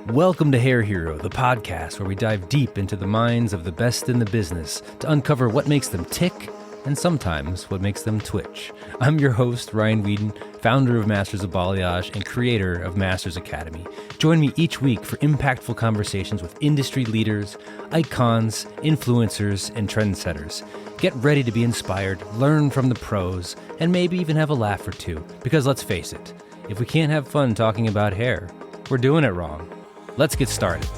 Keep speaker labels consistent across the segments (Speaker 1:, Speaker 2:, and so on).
Speaker 1: Welcome to Hair Hero, the podcast where we dive deep into the minds of the best in the business to uncover what makes them tick and sometimes what makes them twitch. I'm your host, Ryan Weeden, founder of Masters of Balayage and creator of Masters Academy. Join me each week for impactful conversations with industry leaders, icons, influencers, and trendsetters. Get ready to be inspired, learn from the pros, and maybe even have a laugh or two. Because let's face it, if we can't have fun talking about hair, we're doing it wrong. Let's get started.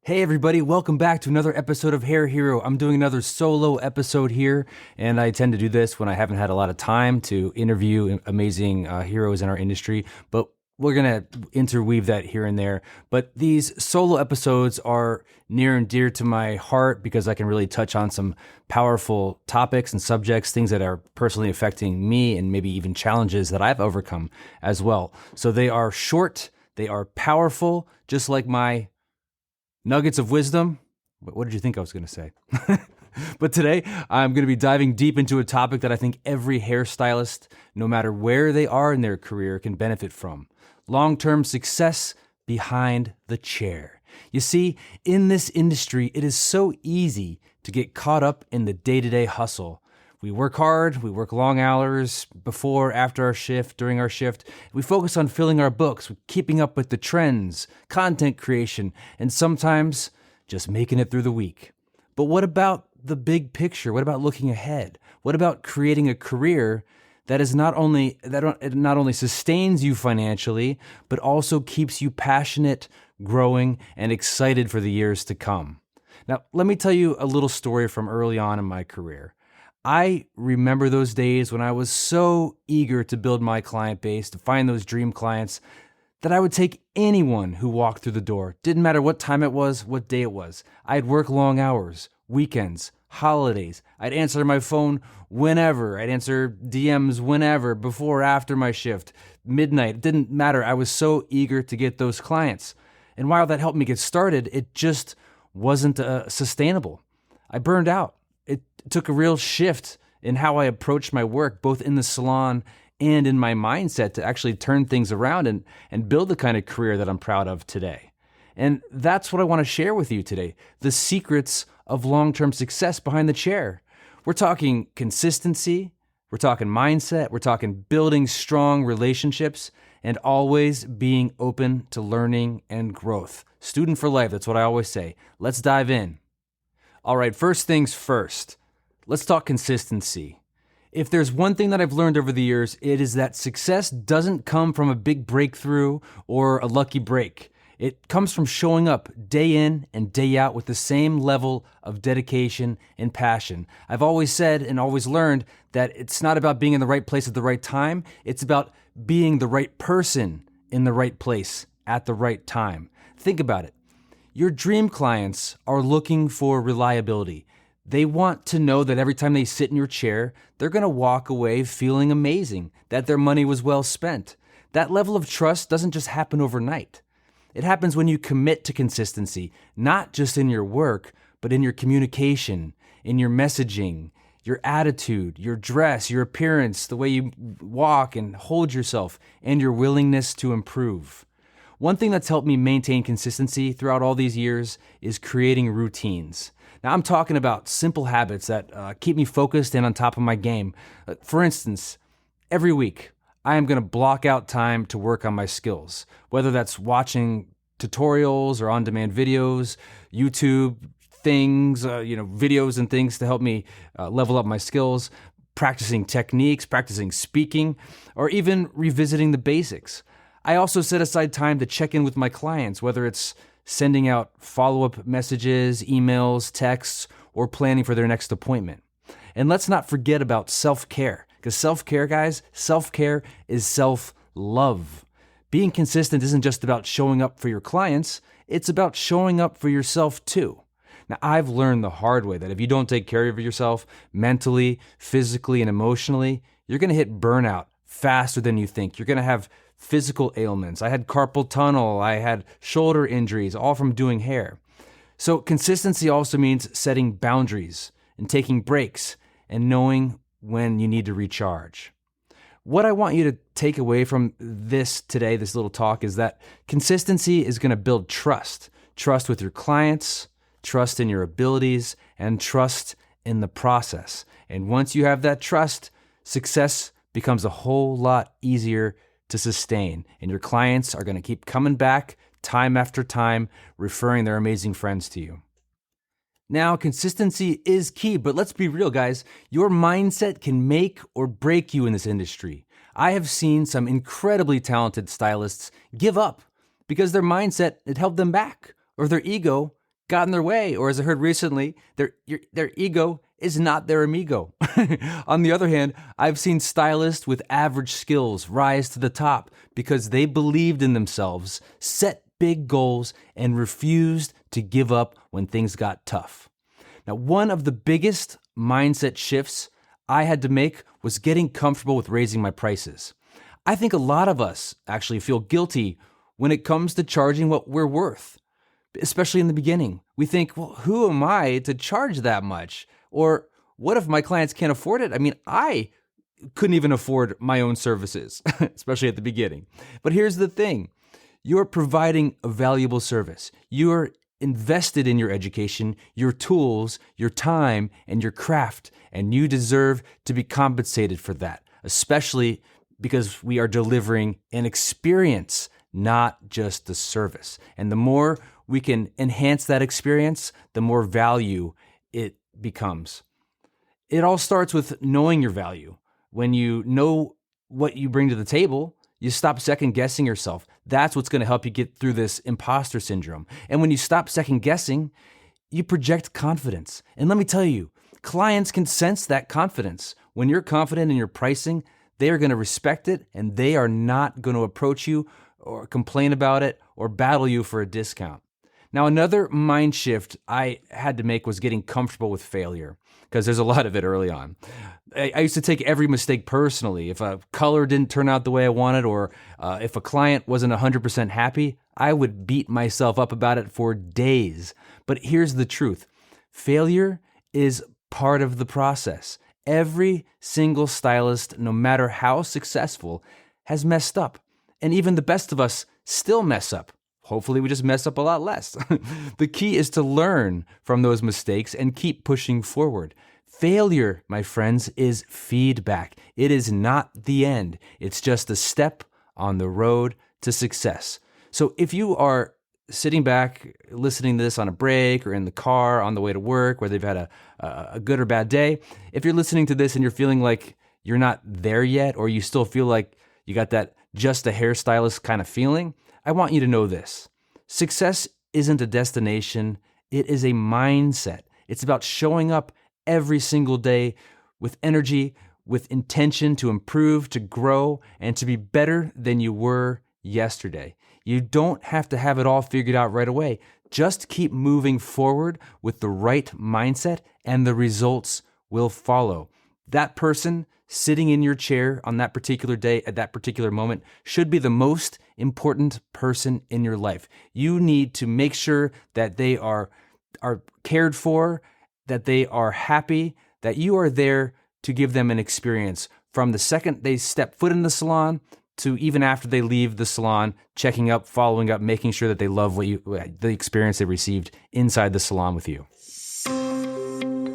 Speaker 1: Hey everybody, welcome back to another episode of Hair Hero. I'm doing another solo episode here, and I tend to do this when I haven't had a lot of time to interview amazing heroes in our industry, but we're going to interweave that here and there. But these solo episodes are near and dear to my heart because I can really touch on some powerful topics and subjects, things that are personally affecting me and maybe even challenges that I've overcome as well. So they are short, they are powerful, just like my nuggets of wisdom. What did you think I was going to say? But today, I'm going to be diving deep into a topic that I think every hairstylist, no matter where they are in their career, can benefit from. Long-term success behind the chair. You see, in this industry, it is so easy to get caught up in the day-to-day hustle. We work hard, we work long hours before, after our shift, during our shift. We focus on filling our books, keeping up with the trends, content creation, and sometimes just making it through the week. But what about the big picture? What about looking ahead? What about creating a career that is not only sustains you financially, but also keeps you passionate, growing, and excited for the years to come? Now, let me tell you a little story from early on in my career. I remember those days when I was so eager to build my client base, to find those dream clients, that I would take anyone who walked through the door. Didn't matter what time it was, what day it was. I'd work long hours, weekends, holidays. I'd answer my phone whenever. I'd answer DMs whenever, before or after my shift, midnight. It didn't matter. I was so eager to get those clients. And while that helped me get started, it just wasn't sustainable. I burned out. It took a real shift in how I approached my work, both in the salon and in my mindset, to actually turn things around and build the kind of career that I'm proud of today. And that's what I want to share with you today, the secrets of long-term success behind the chair. We're talking consistency, we're talking mindset, we're talking building strong relationships, and always being open to learning and growth. Student for life, that's what I always say. Let's dive in. All right, first things first, let's talk consistency. If there's one thing that I've learned over the years, it is that success doesn't come from a big breakthrough or a lucky break. It comes from showing up day in and day out with the same level of dedication and passion. I've always said and always learned that it's not about being in the right place at the right time. It's about being the right person in the right place at the right time. Think about it. Your dream clients are looking for reliability. They want to know that every time they sit in your chair, they're going to walk away feeling amazing, that their money was well spent. That level of trust doesn't just happen overnight. It happens when you commit to consistency, not just in your work, but in your communication, in your messaging, your attitude, your dress, your appearance, the way you walk and hold yourself, and your willingness to improve. One thing that's helped me maintain consistency throughout all these years is creating routines. Now, I'm talking about simple habits that keep me focused and on top of my game. For instance, every week, I am going to block out time to work on my skills, whether that's watching tutorials or on-demand videos, YouTube things, videos and things to help me level up my skills, practicing techniques, practicing speaking, or even revisiting the basics. I also set aside time to check in with my clients, whether it's sending out follow-up messages, emails, texts, or planning for their next appointment. And let's not forget about self-care. Because self-care, guys, self-care is self-love. Being consistent isn't just about showing up for your clients, it's about showing up for yourself too. Now, I've learned the hard way that if you don't take care of yourself mentally, physically, and emotionally, you're going to hit burnout faster than you think. You're going to have physical ailments. I had carpal tunnel, I had shoulder injuries, all from doing hair. So consistency also means setting boundaries and taking breaks and knowing when you need to recharge. What I want you to take away from this today, this little talk, is that consistency is going to build trust. Trust with your clients, trust in your abilities, and trust in the process. And once you have that trust, success becomes a whole lot easier to sustain. And your clients are going to keep coming back time after time, referring their amazing friends to you. Now, consistency is key, but let's be real, guys. Your mindset can make or break you in this industry. I have seen some incredibly talented stylists give up because their mindset had held them back, or their ego got in their way, or as I heard recently, their ego is not their amigo. On the other hand, I've seen stylists with average skills rise to the top because they believed in themselves, set big goals, and refused to give up when things got tough. Now, one of the biggest mindset shifts I had to make was getting comfortable with raising my prices. I think a lot of us actually feel guilty when it comes to charging what we're worth, especially in the beginning. We think, well, who am I to charge that much? Or what if my clients can't afford it? I mean, I couldn't even afford my own services, especially at the beginning. But here's the thing. You're providing a valuable service. You're invested in your education, your tools, your time, and your craft, and you deserve to be compensated for that, especially because we are delivering an experience, not just a service. And the more we can enhance that experience, the more value it becomes. It all starts with knowing your value. When you know what you bring to the table, you stop second guessing yourself. That's what's going to help you get through this imposter syndrome. And when you stop second guessing, you project confidence. And let me tell you, clients can sense that confidence. When you're confident in your pricing, they are going to respect it, and they are not going to approach you or complain about it or battle you for a discount. Now, another mind shift I had to make was getting comfortable with failure, because there's a lot of it early on. I used to take every mistake personally. If a color didn't turn out the way I wanted, or if a client wasn't 100% happy, I would beat myself up about it for days. But here's the truth. Failure is part of the process. Every single stylist, no matter how successful, has messed up. And even the best of us still mess up. Hopefully we just mess up a lot less. The key is to learn from those mistakes and keep pushing forward. Failure, my friends, is feedback. It is not the end. It's just a step on the road to success. So if you are sitting back, listening to this on a break or in the car on the way to work, whether you've had a good or bad day, if you're listening to this and you're feeling like you're not there yet, or you still feel like you got that just a hairstylist kind of feeling, I want you to know this. Success isn't a destination. It is a mindset. It's about showing up every single day with energy, with intention to improve, to grow, and to be better than you were yesterday. You don't have to have it all figured out right away. Just keep moving forward with the right mindset, and the results will follow. That person sitting in your chair on that particular day at that particular moment should be the most important person in your life. You need to make sure that they are cared for, that they are happy, that you are there to give them an experience from the second they step foot in the salon to even after they leave the salon, checking up, following up, making sure that they love the experience they received inside the salon with you.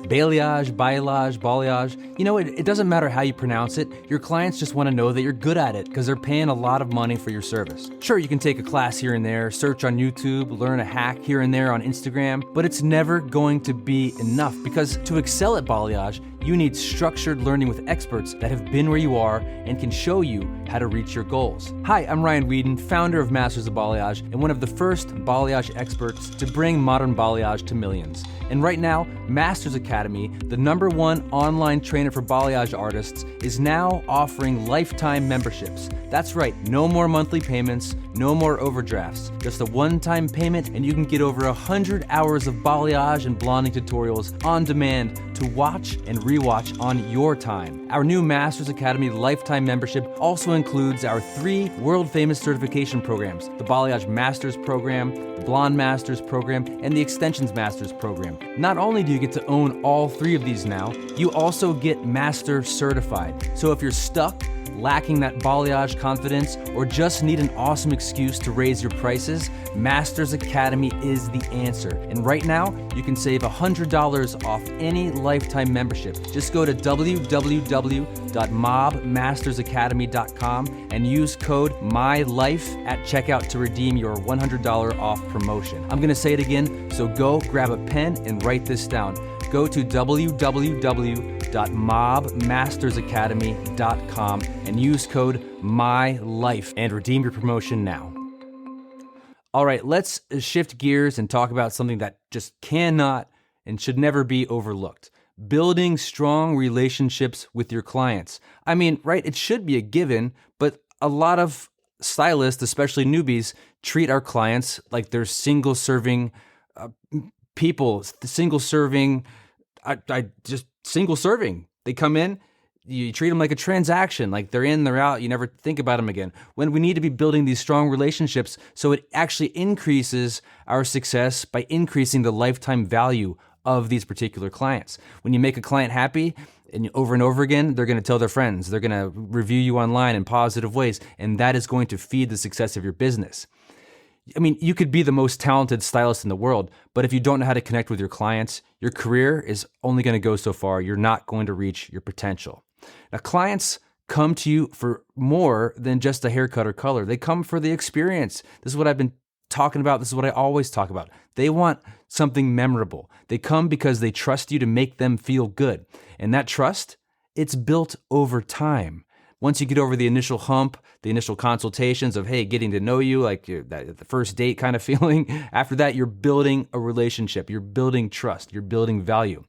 Speaker 1: Balayage, balayage. You know, it doesn't matter how you pronounce it. Your clients just want to know that you're good at it because they're paying a lot of money for your service. Sure, you can take a class here and there, search on YouTube, learn a hack here and there on Instagram, but it's never going to be enough, because to excel at balayage, you need structured learning with experts that have been where you are and can show you how to reach your goals. Hi, I'm Ryan Weeden, founder of Masters of Balayage and one of the first balayage experts to bring modern balayage to millions. And right now, Masters Academy, the #1 online trainer for balayage artists, is now offering lifetime memberships. That's right, no more monthly payments, no more overdrafts, just a one-time payment, and you can get over 100 hours of balayage and blonding tutorials on demand to watch and rewatch on your time. Our new Masters Academy lifetime membership also includes our 3 world-famous certification programs, the Balayage Masters Program, the Blonde Masters Program, and the Extensions Masters Program. Not only do you get to own all 3 of these now, you also get Master Certified. So if you're stuck, lacking that balayage confidence, or just need an awesome excuse to raise your prices, Masters Academy is the answer. And right now, you can save $100 off any lifetime membership. Just go to www.mobmastersacademy.com and use code MYLIFE at checkout to redeem your $100 off promotion. I'm gonna say it again, so go grab a pen and write this down. Go to www.mobmastersacademy.com and use code MYLIFE and redeem your promotion now. All right, let's shift gears and talk about something that just cannot and should never be overlooked. Building strong relationships with your clients. I mean, right, it should be a given, but a lot of stylists, especially newbies, treat our clients like they're single-serving people, single-serving. They come in, you treat them like a transaction, like they're in, they're out, you never think about them again. When we need to be building these strong relationships so it actually increases our success by increasing the lifetime value of these particular clients. When you make a client happy and over again, they're going to tell their friends, they're going to review you online in positive ways, and that is going to feed the success of your business. I mean, you could be the most talented stylist in the world, but if you don't know how to connect with your clients, your career is only going to go so far. You're not going to reach your potential. Now, clients come to you for more than just a haircut or color. They come for the experience. This is what I've been talking about. This is what I always talk about. They want something memorable. They come because they trust you to make them feel good. And that trust, it's built over time. Once you get over the initial hump, the initial consultations of, hey, getting to know you, like the first date kind of feeling, after that, you're building a relationship. You're building trust. You're building value.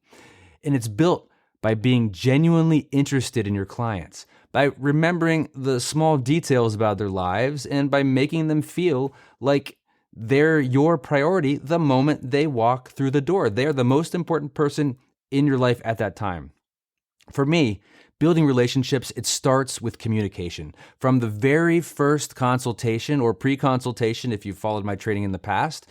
Speaker 1: And it's built by being genuinely interested in your clients, by remembering the small details about their lives, and by making them feel like they're your priority the moment they walk through the door. They're the most important person in your life at that time. For me, building relationships, it starts with communication. From the very first consultation or pre-consultation, if you've followed my training in the past,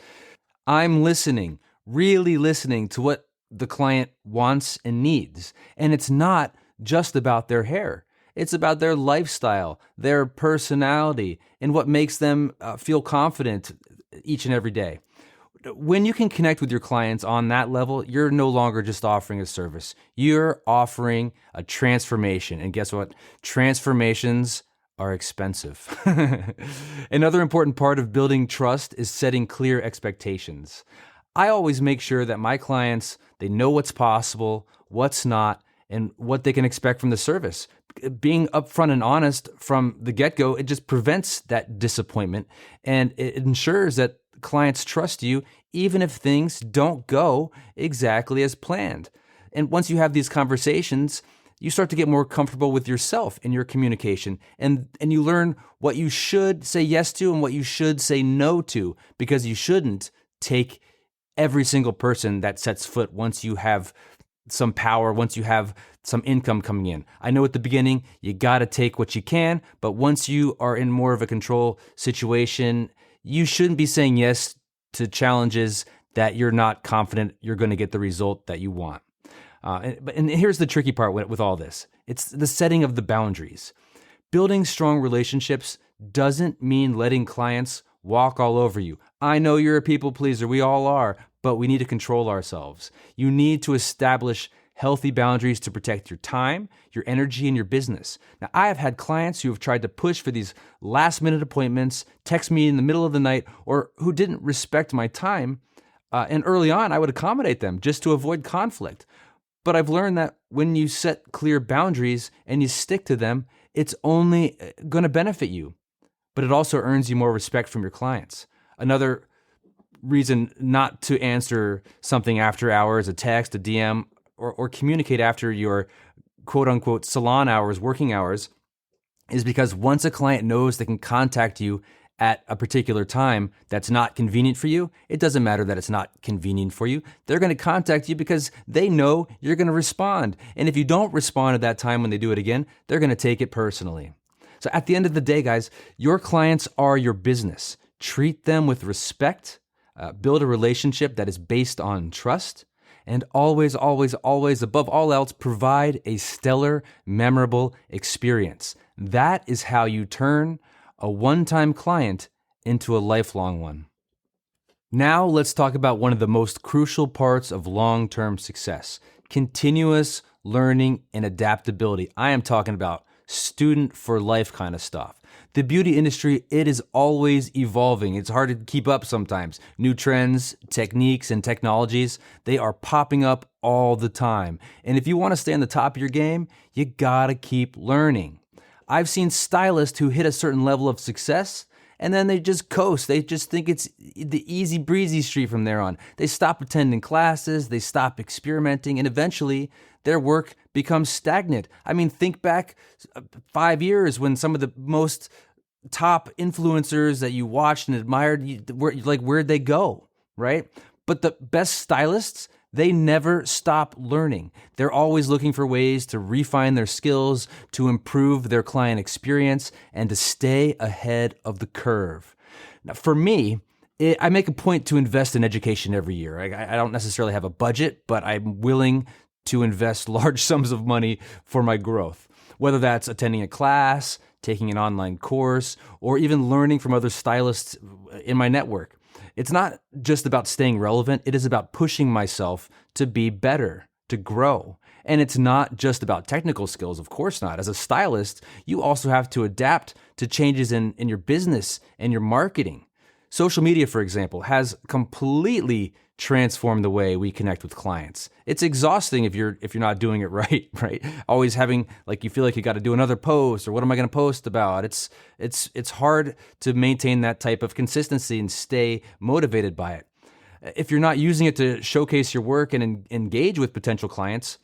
Speaker 1: I'm listening, really listening to what the client wants and needs. And it's not just about their hair. It's about their lifestyle, their personality, and what makes them feel confident each and every day. When you can connect with your clients on that level, you're no longer just offering a service. You're offering a transformation. And guess what? Transformations are expensive. Another important part of building trust is setting clear expectations. I always make sure that my clients, they know what's possible, what's not, and what they can expect from the service. Being upfront and honest from the get-go, it just prevents that disappointment, and it ensures that clients trust you even if things don't go exactly as planned. And once you have these conversations, you start to get more comfortable with yourself in your communication, and you learn what you should say yes to and what you should say no to, because you shouldn't take every single person that sets foot once you have some power, once you have some income coming in. I know at the beginning, you got to take what you can, but once you are in more of a control situation, you shouldn't be saying yes to challenges that you're not confident you're going to get the result that you want. And here's the tricky part with all this. It's the setting of the boundaries. Building strong relationships doesn't mean letting clients walk all over you. I know you're a people pleaser. We all are, but we need to control ourselves. You need to establish healthy boundaries to protect your time, your energy, and your business. Now, I have had clients who have tried to push for these last-minute appointments, text me in the middle of the night, or who didn't respect my time. And early on, I would accommodate them just to avoid conflict. But I've learned that when you set clear boundaries and you stick to them, it's only going to benefit you. But it also earns you more respect from your clients. Another reason not to answer something after hours, a text, a DM, or communicate after your quote-unquote salon hours, working hours, is because once a client knows they can contact you at a particular time that's not convenient for you, it doesn't matter that it's not convenient for you. They're going to contact you because they know you're going to respond. And if you don't respond at that time when they do it again, they're going to take it personally. So at the end of the day, guys, your clients are your business. Treat them with respect, build a relationship that is based on trust, and always, always, always, above all else, provide a stellar, memorable experience. That is how you turn a one-time client into a lifelong one. Now let's talk about one of the most crucial parts of long-term success: continuous learning and adaptability. I am talking about student for life kind of stuff. The beauty industry, it is always evolving. It's hard to keep up sometimes. New trends, techniques, and technologies, they are popping up all the time. And if you want to stay on the top of your game, you gotta keep learning. I've seen stylists who hit a certain level of success and then they just coast. They just think it's the easy breezy street from there on. They stop attending classes, they stop experimenting, and eventually their work becomes stagnant. I mean, think back 5 years when some of the most top influencers that you watched and admired, where'd they go, right? But the best stylists, they never stop learning. They're always looking for ways to refine their skills, to improve their client experience, and to stay ahead of the curve. Now, for me, I make a point to invest in education every year. I don't necessarily have a budget, but I'm willing to invest large sums of money for my growth, whether that's attending a class, taking an online course, or even learning from other stylists in my network. It's not just about staying relevant, it is about pushing myself to be better, to grow. And it's not just about technical skills, of course not. As a stylist, you also have to adapt to changes in your business and your marketing. Social media, for example, has completely transformed the way we connect with clients. It's exhausting if you're not doing it right? Always having, you feel like you got to do another post, or what am I going to post about? It's hard to maintain that type of consistency and stay motivated by it. If you're not using it to showcase your work and engage with potential clients,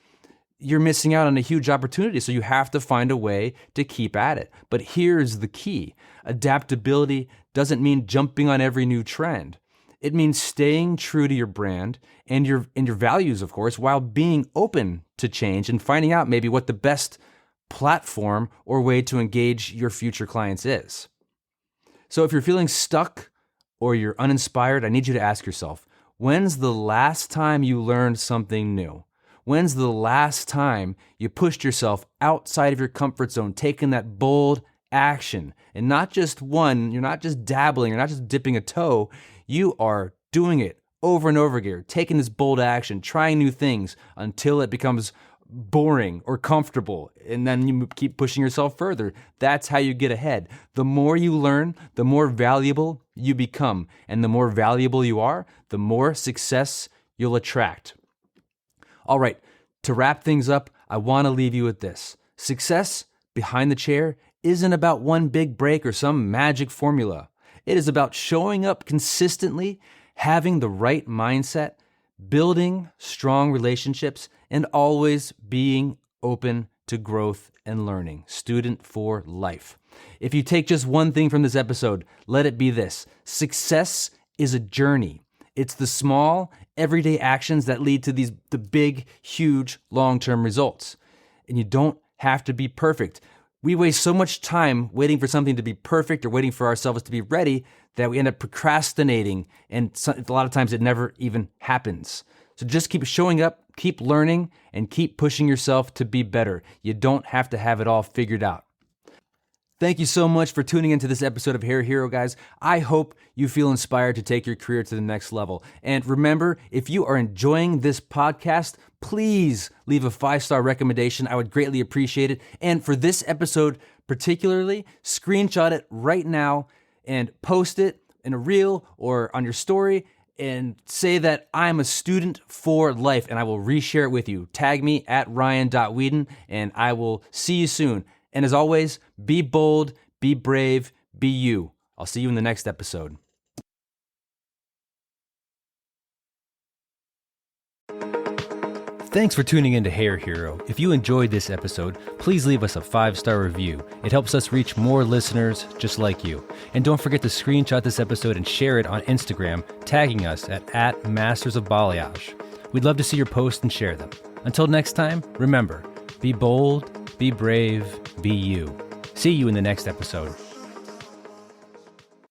Speaker 1: you're missing out on a huge opportunity. So you have to find a way to keep at it. But here's the key: adaptability doesn't mean jumping on every new trend. It means staying true to your brand and your values, of course, while being open to change and finding out maybe what the best platform or way to engage your future clients is. So if you're feeling stuck or you're uninspired, I need you to ask yourself, when's the last time you learned something new? When's the last time you pushed yourself outside of your comfort zone, taking that bold action? And not just one, you're not just dabbling, you're not just dipping a toe, you are doing it over and over again, taking this bold action, trying new things until it becomes boring or comfortable, and then you keep pushing yourself further. That's how you get ahead. The more you learn, the more valuable you become, and the more valuable you are, the more success you'll attract. All right, to wrap things up, I want to leave you with this. Success behind the chair isn't about one big break or some magic formula. It is about showing up consistently, having the right mindset, building strong relationships, and always being open to growth and learning. Student for life. If you take just one thing from this episode, let it be this: success is a journey. It's the small, everyday actions that lead to the big, huge, long-term results. And you don't have to be perfect. We waste so much time waiting for something to be perfect or waiting for ourselves to be ready that we end up procrastinating, and a lot of times it never even happens. So just keep showing up, keep learning, and keep pushing yourself to be better. You don't have to have it all figured out. Thank you so much for tuning into this episode of Hair Hero, guys. I hope you feel inspired to take your career to the next level. And remember, if you are enjoying this podcast, please leave a 5-star recommendation. I would greatly appreciate it. And for this episode particularly, screenshot it right now and post it in a reel or on your story and say that I'm a student for life, and I will reshare it with you. Tag me at ryan.weeden, and I will see you soon. And as always, be bold, be brave, be you. I'll see you in the next episode. Thanks for tuning in to Hair Hero. If you enjoyed this episode, please leave us a 5-star review. It helps us reach more listeners just like you. And don't forget to screenshot this episode and share it on Instagram, tagging us at Masters of Balayage. We'd love to see your posts and share them. Until next time, remember, be bold, be brave, be you. See you in the next episode.